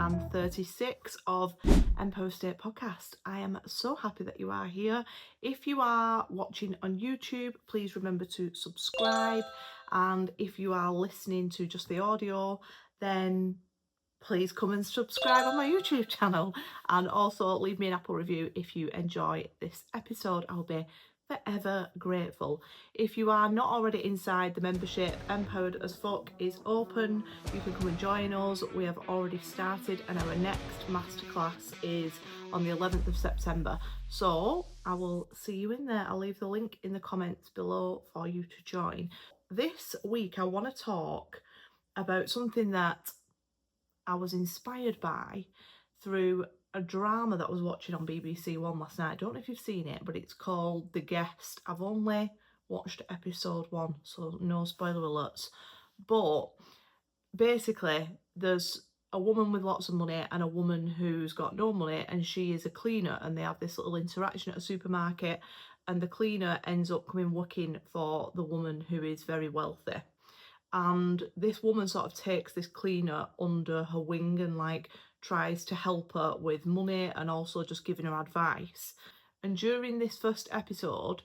36 of Empire State Podcast. I am so happy that you are here. If you are watching on YouTube, please remember to subscribe. And if you are listening to just the audio, then please come and subscribe on my YouTube channel. And also leave me an Apple review if you enjoy this episode. I'll be forever grateful. If you are not already inside the membership, Empowered as Fuck is open. You can come and join us. We have already started and our next masterclass is on the 11th of September. So I will see you in there. I'll leave the link in the comments below for you to join. This week I want to talk about something that I was inspired by through a drama that I was watching on BBC One last night. I don't know if you've seen it, but it's called The Guest. I've only watched episode 1, so no spoiler alerts. But basically, there's a woman with lots of money and a woman who's got no money, and she is a cleaner, and they have this little interaction at a supermarket, and the cleaner ends up coming working for the woman who is very wealthy. And this woman sort of takes this cleaner under her wing and like tries to help her with money and also just giving her advice. And during this first episode,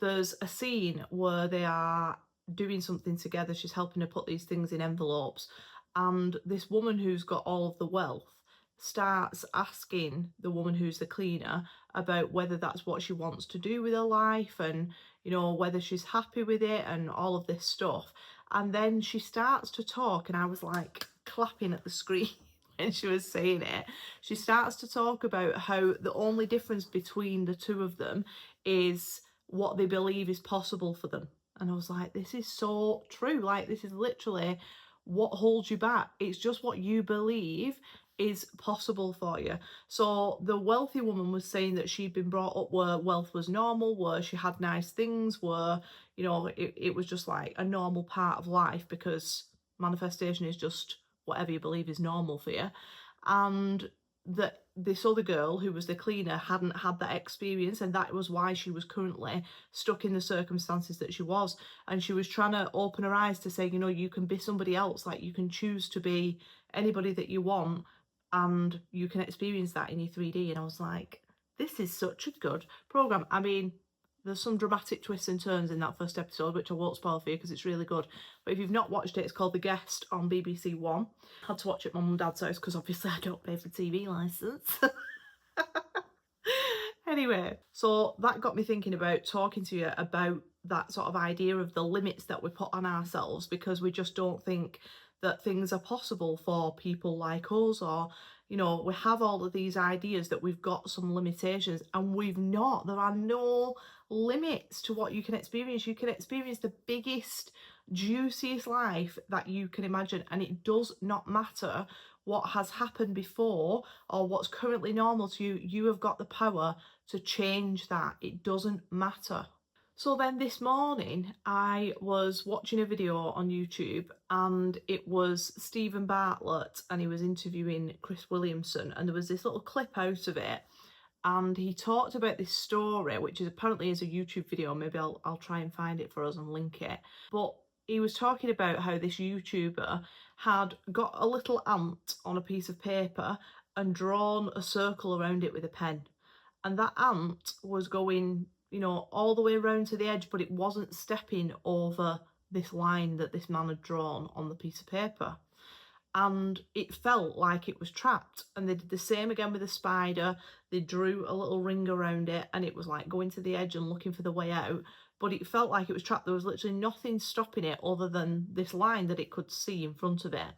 there's a scene where they are doing something together. She's helping her put these things in envelopes. And this woman who's got all of the wealth starts asking the woman who's the cleaner about whether that's what she wants to do with her life and, you know, whether she's happy with it and all of this stuff. And then she starts to talk, and I was like clapping at the screen when she was saying it. She starts to talk about how the only difference between the two of them is what they believe is possible for them. And I was like, this is so true. Like, this is literally what holds you back. It's just what you believe is possible for you. So the wealthy woman was saying that she'd been brought up where wealth was normal, where she had nice things, where, you know, it was just like a normal part of life, because manifestation is just whatever you believe is normal for you. And that this other girl who was the cleaner hadn't had that experience, and that was why she was currently stuck in the circumstances that she was. And she was trying to open her eyes to say, you know, you can be somebody else. Like, you can choose to be anybody that you want, and you can experience that in your 3D. And I was like, this is such a good program. I mean, there's some dramatic twists and turns in that first episode, which I won't spoil for you because it's really good. But if you've not watched it, it's called The Guest on BBC One. I had to watch it at my mum and dad's house because obviously I don't pay for TV licence. Anyway, so that got me thinking about talking to you about that sort of idea of the limits that we put on ourselves, because we just don't think that things are possible for people like us, or, you know, we have all of these ideas that we've got some limitations, and we've not. There are no limits to what you can experience. You can experience the biggest, juiciest life that you can imagine, and it does not matter what has happened before or what's currently normal to you. You have got the power to change that. It doesn't matter. So then this morning I was watching a video on YouTube, and it was Stephen Bartlett, and he was interviewing Chris Williamson, and there was this little clip out of it, and he talked about this story, which is apparently is a YouTube video. Maybe I'll try and find it for us and link it. But he was talking about how this YouTuber had got a little ant on a piece of paper and drawn a circle around it with a pen. And that ant was going, you know, all the way around to the edge, but it wasn't stepping over this line that this man had drawn on the piece of paper. And it felt like it was trapped. And they did the same again with the spider. They drew a little ring around it, and it was like going to the edge and looking for the way out, but it felt like it was trapped. There was literally nothing stopping it other than this line that it could see in front of it.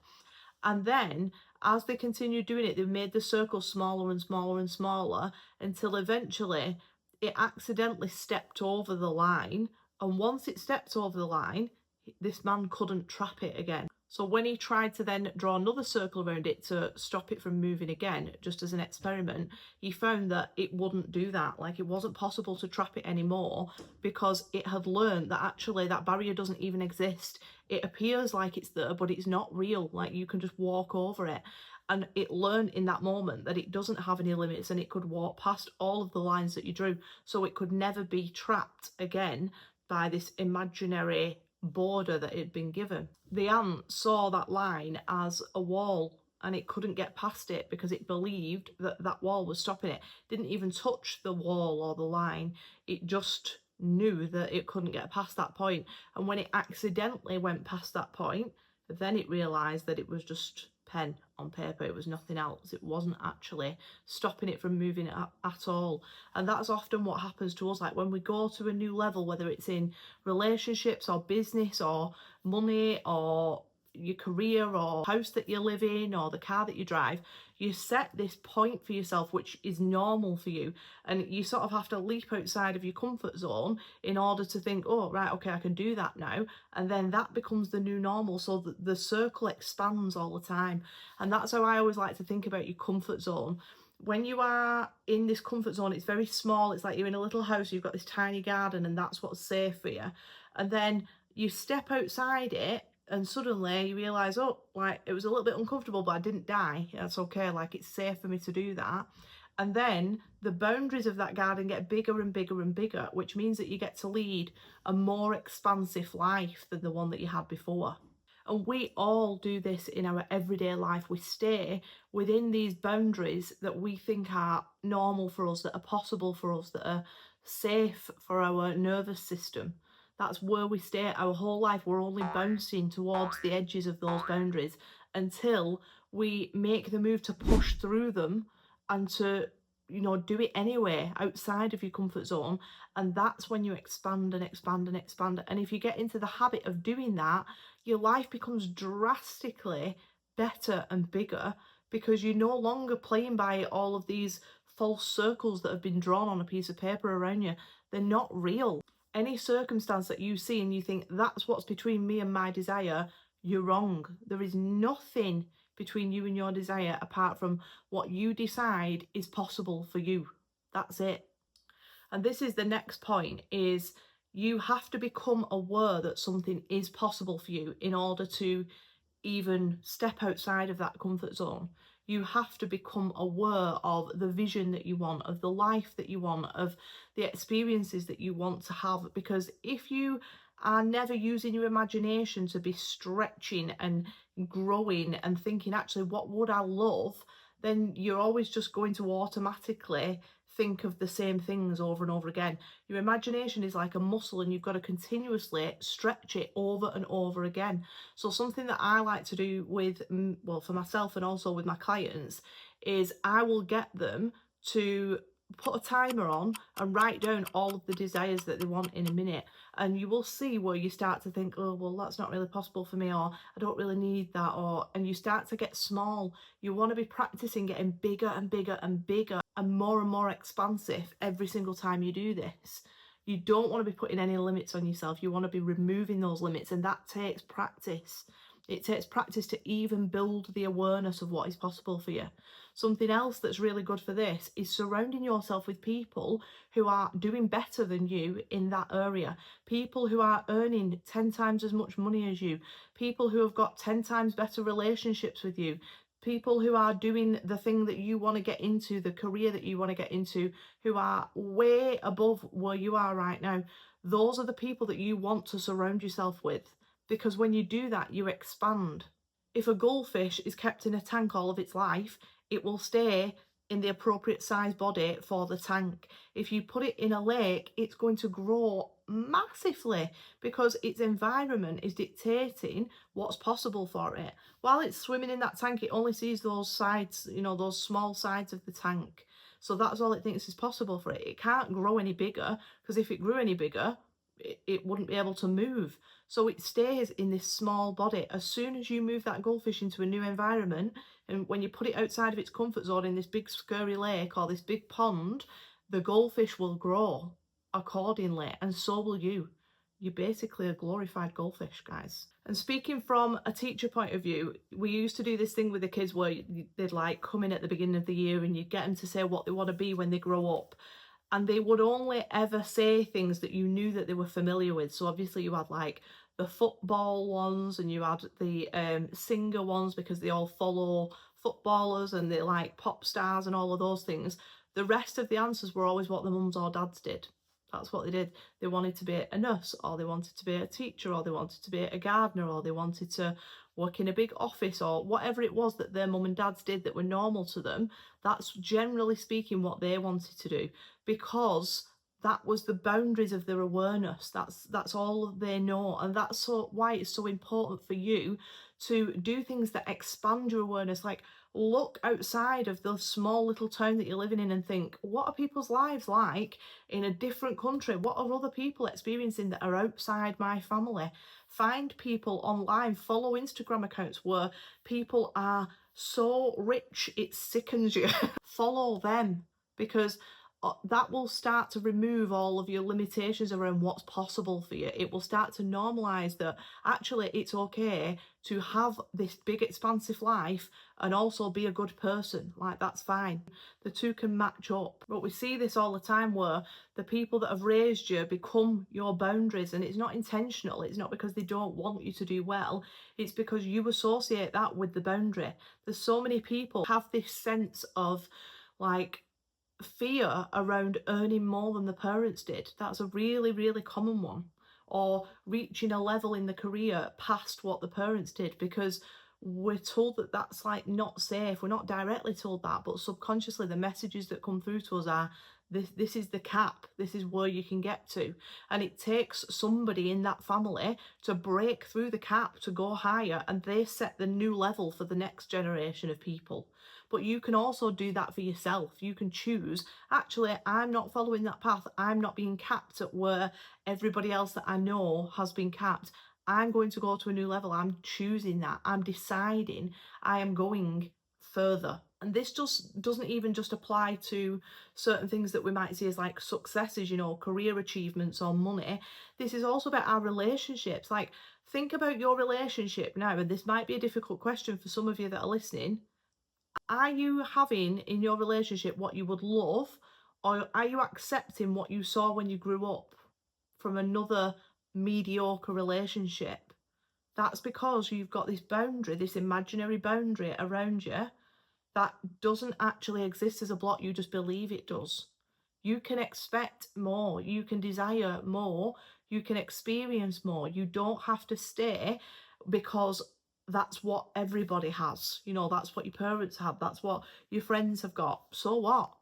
And then as they continued doing it, they made the circle smaller and smaller and smaller until eventually it accidentally stepped over the line. And once it stepped over the line, this man couldn't trap it again. So when he tried to then draw another circle around it to stop it from moving again, just as an experiment, he found that it wouldn't do that. Like, it wasn't possible to trap it anymore, because it had learned that actually that barrier doesn't even exist. It appears like it's there, but it's not real. Like, you can just walk over it. And it learned in that moment that it doesn't have any limits, and it could walk past all of the lines that you drew. So it could never be trapped again by this imaginary border that it had been given. The ant saw that line as a wall and it couldn't get past it because it believed that that wall was stopping it. Didn't even touch the wall or the line. It just knew that it couldn't get past that point. And when it accidentally went past that point, then it realised that it was just pen on paper. It was nothing else. It wasn't actually stopping it from moving at all. And that's often what happens to us. Like when we go to a new level, whether it's in relationships or business or money or your career or house that you live in or the car that you drive, you set this point for yourself which is normal for you, and you sort of have to leap outside of your comfort zone in order to think, oh right, okay, I can do that now, and then that becomes the new normal. So the circle expands all the time, and that's how I always like to think about your comfort zone. When you are in this comfort zone, it's very small. It's like you're in a little house, you've got this tiny garden, and that's what's safe for you. And then you step outside it and suddenly you realise, oh, like it was a little bit uncomfortable, but I didn't die. That's okay, like it's safe for me to do that. And then the boundaries of that garden get bigger and bigger and bigger, which means that you get to lead a more expansive life than the one that you had before. And we all do this in our everyday life. We stay within these boundaries that we think are normal for us, that are possible for us, that are safe for our nervous system. That's where we stay our whole life. We're only bouncing towards the edges of those boundaries until we make the move to push through them and to, do it anyway outside of your comfort zone. And that's when you expand and expand and expand. And if you get into the habit of doing that, your life becomes drastically better and bigger, because you're no longer playing by all of these false circles that have been drawn on a piece of paper around you. They're not real. Any circumstance that you see and you think that's what's between me and my desire, you're wrong. There is nothing between you and your desire apart from what you decide is possible for you. That's it. And this is the next point, is you have to become aware that something is possible for you in order to even step outside of that comfort zone. You have to become aware of the vision that you want, of the life that you want, of the experiences that you want to have. Because if you are never using your imagination to be stretching and growing and thinking, actually, what would I love? Then you're always just going to automatically think of the same things over and over again. Your imagination is like a muscle and you've got to continuously stretch it over and over again. So something that I like to do with, well, for myself and also with my clients, is I will get them to put a timer on and write down all of the desires that they want in a minute, and you will see where you start to think, oh well, that's not really possible for me, or I don't really need that, and you start to get small. You want to be practicing getting bigger and bigger and bigger and more expansive every single time you do this. You don't want to be putting any limits on yourself. You want to be removing those limits, and that takes practice. It takes practice to even build the awareness of what is possible for you. Something else that's really good for this is surrounding yourself with people who are doing better than you in that area. People who are earning 10 times as much money as you. People who have got 10 times better relationships with you. People who are doing the thing that you want to get into, the career that you want to get into, who are way above where you are right now. Those are the people that you want to surround yourself with, because when you do that, you expand. If a goldfish is kept in a tank all of its life, it will stay in the appropriate size body for the tank. If you put it in a lake, it's going to grow massively because its environment is dictating what's possible for it. While it's swimming in that tank, it only sees those sides, those small sides of the tank. So that's all it thinks is possible for it. It can't grow any bigger, because if it grew any bigger, it wouldn't be able to move. So it stays in this small body. As soon as you move that goldfish into a new environment, and when you put it outside of its comfort zone in this big scary lake or this big pond, the goldfish will grow accordingly, and so will you. You're basically a glorified goldfish, guys. And speaking from a teacher point of view, we used to do this thing with the kids where they'd like come in at the beginning of the year and you'd get them to say what they want to be when they grow up. And they would only ever say things that you knew that they were familiar with. So obviously you had like the football ones, and you had the singer ones because they all follow footballers and they like pop stars and all of those things. The rest of the answers were always what the mums or dads did. That's what they did. They wanted to be a nurse, or they wanted to be a teacher, or they wanted to be a gardener, or they wanted to work in a big office, or whatever it was that their mum and dads did that were normal to them. That's generally speaking what they wanted to do, because that was the boundaries of their awareness. That's all they know, and that's so why it's so important for you to do things that expand your awareness. Like, look outside of the small little town that you're living in and think, what are people's lives like in a different country? What are other people experiencing that are outside my family? Find people online, follow Instagram accounts where people are so rich it sickens you. Follow them, because that will start to remove all of your limitations around what's possible for you. It will start to normalize that actually it's okay to have this big expansive life and also be a good person. Like, that's fine. The two can match up. But we see this all the time where the people that have raised you become your boundaries, and it's not intentional. It's not because they don't want you to do well. It's because you associate that with the boundary. There's so many people have this sense of like fear around earning more than the parents did. That's a really, really common one. Or reaching a level in the career past what the parents did, because we're told that that's like not safe. We're not directly told that, but subconsciously the messages that come through to us are this is the cap, this is where you can get to. And it takes somebody in that family to break through the cap to go higher, and they set the new level for the next generation of people. But you can also do that for yourself. You can choose, actually, I'm not following that path. I'm not being capped at where everybody else that I know has been capped. I'm going to go to a new level. I'm choosing that. I'm deciding I am going further. And this just doesn't even just apply to certain things that we might see as like successes, you know, career achievements or money. This is also about our relationships. Like, think about your relationship now, and this might be a difficult question for some of you that are listening. Are you having in your relationship what you would love, or are you accepting what you saw when you grew up from another mediocre relationship? That's because you've got this boundary, this imaginary boundary around you that doesn't actually exist as a block. You just believe it does. You can expect more, you can desire more, you can experience more. You don't have to stay because that's what everybody has. You know, that's what your parents have, that's what your friends have got. So what?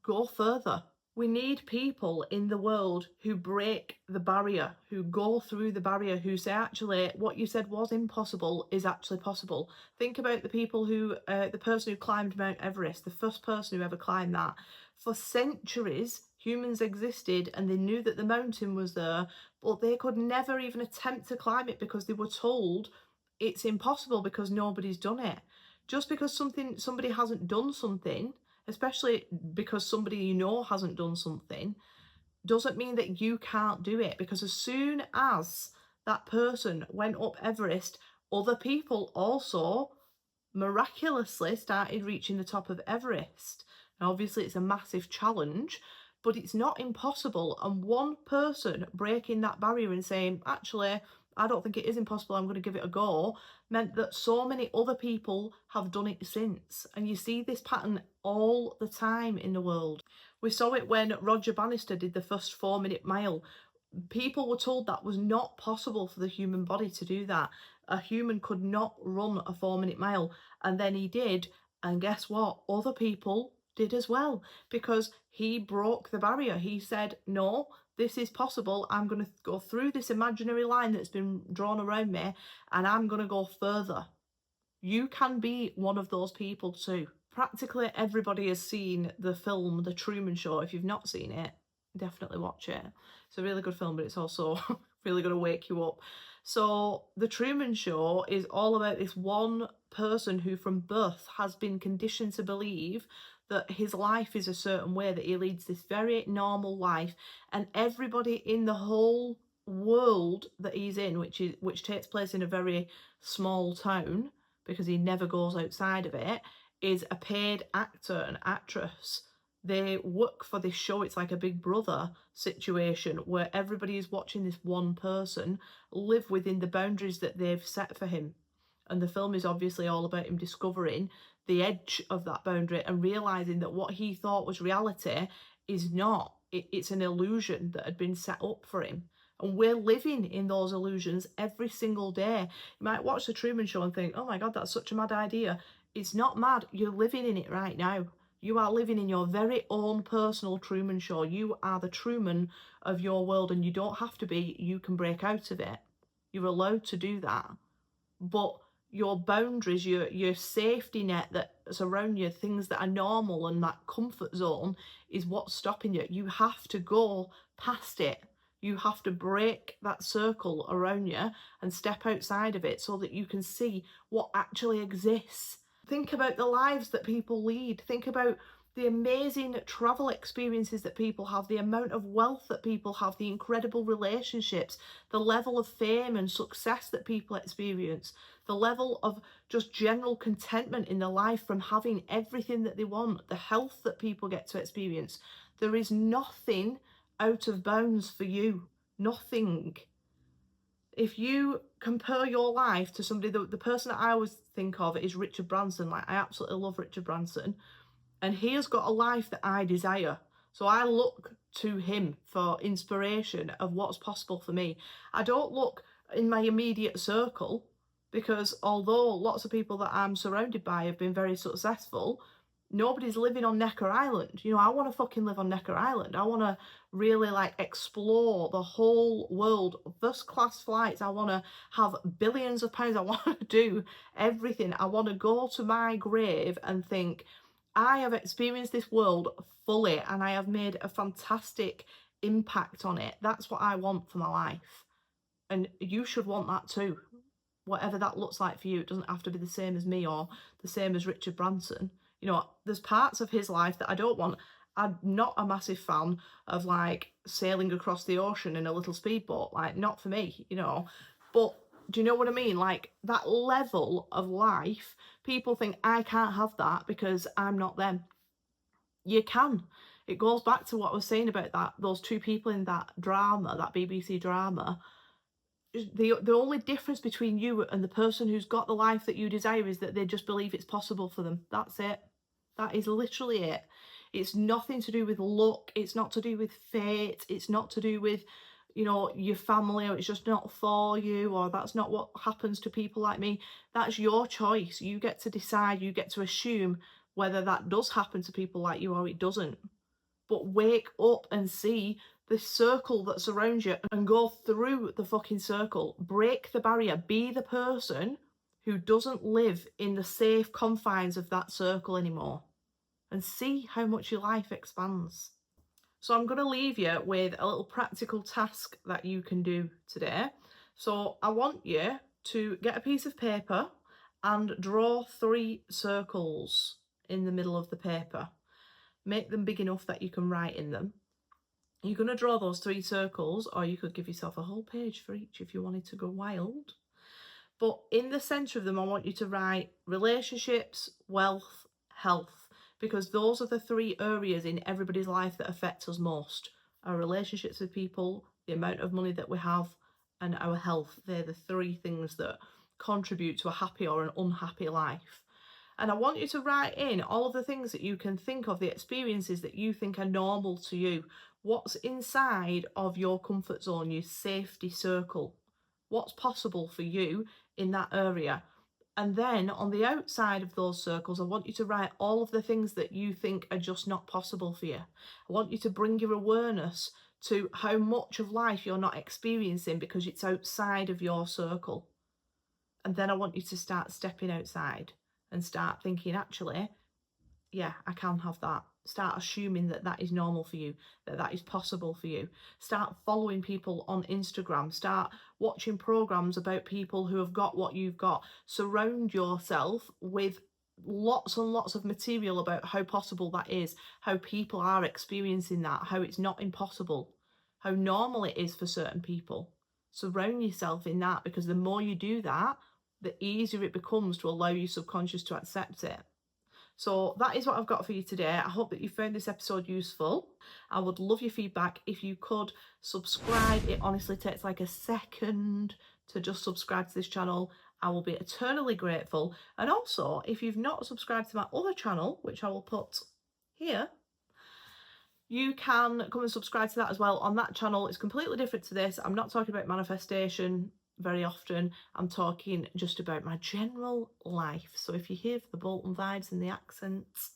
Go further. We need people in the world who break the barrier, who go through the barrier, who say, actually, what you said was impossible is actually possible. Think about the people who, the person who climbed Mount Everest, the first person who ever climbed that. For centuries, humans existed and they knew that the mountain was there, but they could never even attempt to climb it because they were told it's impossible because nobody's done it. Just because somebody hasn't done something, especially because somebody you know hasn't done something, doesn't mean that you can't do it. Because as soon as that person went up Everest, other people also miraculously started reaching the top of Everest. Now, obviously, it's a massive challenge, but it's not impossible. And one person breaking that barrier and saying, actually, I don't think it is impossible, I'm going to give it a go, meant that so many other people have done it since. And you see this pattern all the time in the world. We saw it when Roger Bannister did the first 4-minute mile. People were told that was not possible for the human body to do that. A human could not run a 4-minute mile. And then he did. And guess what? Other people did as well, because he broke the barrier. He said, no, this is possible. I'm going to go through this imaginary line that's been drawn around me, and I'm going to go further. You can be one of those people too. Practically everybody has seen the film The Truman Show. If you've not seen it, definitely watch it. It's a really good film, but it's also really going to wake you up. So The Truman Show is all about this one person who from birth has been conditioned to believe that his life is a certain way, that he leads this very normal life, and everybody in the whole world that he's in, which takes place in a very small town, because he never goes outside of it, is a paid actor and actress. They work for this show. It's like a Big Brother situation where everybody is watching this one person live within the boundaries that they've set for him. And the film is obviously all about him discovering the edge of that boundary and realising that what he thought was reality is not. it's an illusion that had been set up for him. And we're living in those illusions every single day. You might watch the Truman Show and think, oh my God, that's such a mad idea. It's not mad. You're living in it right now. You are living in your very own personal Truman Show. You are the Truman of your world, and you don't have to be. You can break out of it. You're allowed to do that. But your boundaries, your safety net that's around you, things that are normal and that comfort zone is what's stopping you. You have to go past it. You have to break that circle around you and step outside of it so that you can see what actually exists. Think about the lives that people lead. Think about the amazing travel experiences that people have, the amount of wealth that people have, the incredible relationships, the level of fame and success that people experience, the level of just general contentment in their life from having everything that they want, the health that people get to experience. There is nothing out of bounds for you. Nothing. If you compare your life to somebody, the person that I always think of is Richard Branson. Like, I absolutely love Richard Branson. And he has got a life that I desire. So I look to him for inspiration of what's possible for me. I don't look in my immediate circle, because although lots of people that I'm surrounded by have been very successful, nobody's living on Necker Island. You know, I want to fucking live on Necker Island. I want to really like explore the whole world, first class flights. I want to have billions of pounds. I want to do everything. I want to go to my grave and think, I have experienced this world fully and I have made a fantastic impact on it. That's what I want for my life. And you should want that too. Whatever that looks like for you, it doesn't have to be the same as me or the same as Richard Branson. You know, there's parts of his life that I don't want. I'm not a massive fan of like sailing across the ocean in a little speedboat. Like, not for me, you know. But do you know what I mean? Like, that level of life, people think I can't have that because I'm not them. You can. It goes back to what I was saying about that, those two people in that drama, that BBC drama. The only difference between you and the person who's got the life that you desire is that they just believe it's possible for them. That's it. That is literally it. It's nothing to do with luck. It's not to do with fate. It's not to do with, you know, your family, or it's just not for you, or that's not what happens to people like me. That's your choice. You get to decide. You get to assume whether that does happen to people like you or it doesn't. But wake up and see the circle that surrounds you and go through the fucking circle. Break the barrier. Be the person who doesn't live in the safe confines of that circle anymore, and see how much your life expands. So I'm going to leave you with a little practical task that you can do today. So I want you to get a piece of paper and draw 3 circles in the middle of the paper. Make them big enough that you can write in them. You're going to draw those 3 circles, or you could give yourself a whole page for each if you wanted to go wild. But in the centre of them, I want you to write relationships, wealth, health, because those are the 3 areas in everybody's life that affect us most. Our relationships with people, the amount of money that we have, and our health. They're the 3 things that contribute to a happy or an unhappy life. And I want you to write in all of the things that you can think of, the experiences that you think are normal to you. What's inside of your comfort zone, your safety circle? What's possible for you in that area? And then on the outside of those circles, I want you to write all of the things that you think are just not possible for you. I want you to bring your awareness to how much of life you're not experiencing because it's outside of your circle. And then I want you to start stepping outside and start thinking, actually, yeah, I can have that. Start assuming that that is normal for you, that that is possible for you. Start following people on Instagram. Start watching programs about people who have got what you've got. Surround yourself with lots and lots of material about how possible that is, how people are experiencing that, how it's not impossible, how normal it is for certain people. Surround yourself in that, because the more you do that, the easier it becomes to allow your subconscious to accept it. So that is what I've got for you today. I hope that you found this episode useful. I would love your feedback. If you could subscribe, it honestly takes like a second to just subscribe to this channel. I will be eternally grateful. And also, if you've not subscribed to my other channel, which I will put here, you can come and subscribe to that as well. On that channel, it's completely different to this. I'm not talking about manifestation very often. I'm talking just about my general life. So if you hear the Bolton vibes and the accents,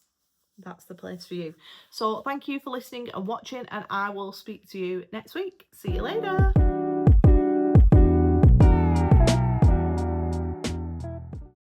that's the place for you. So thank you for listening and watching, and I will speak to you next week. See you later.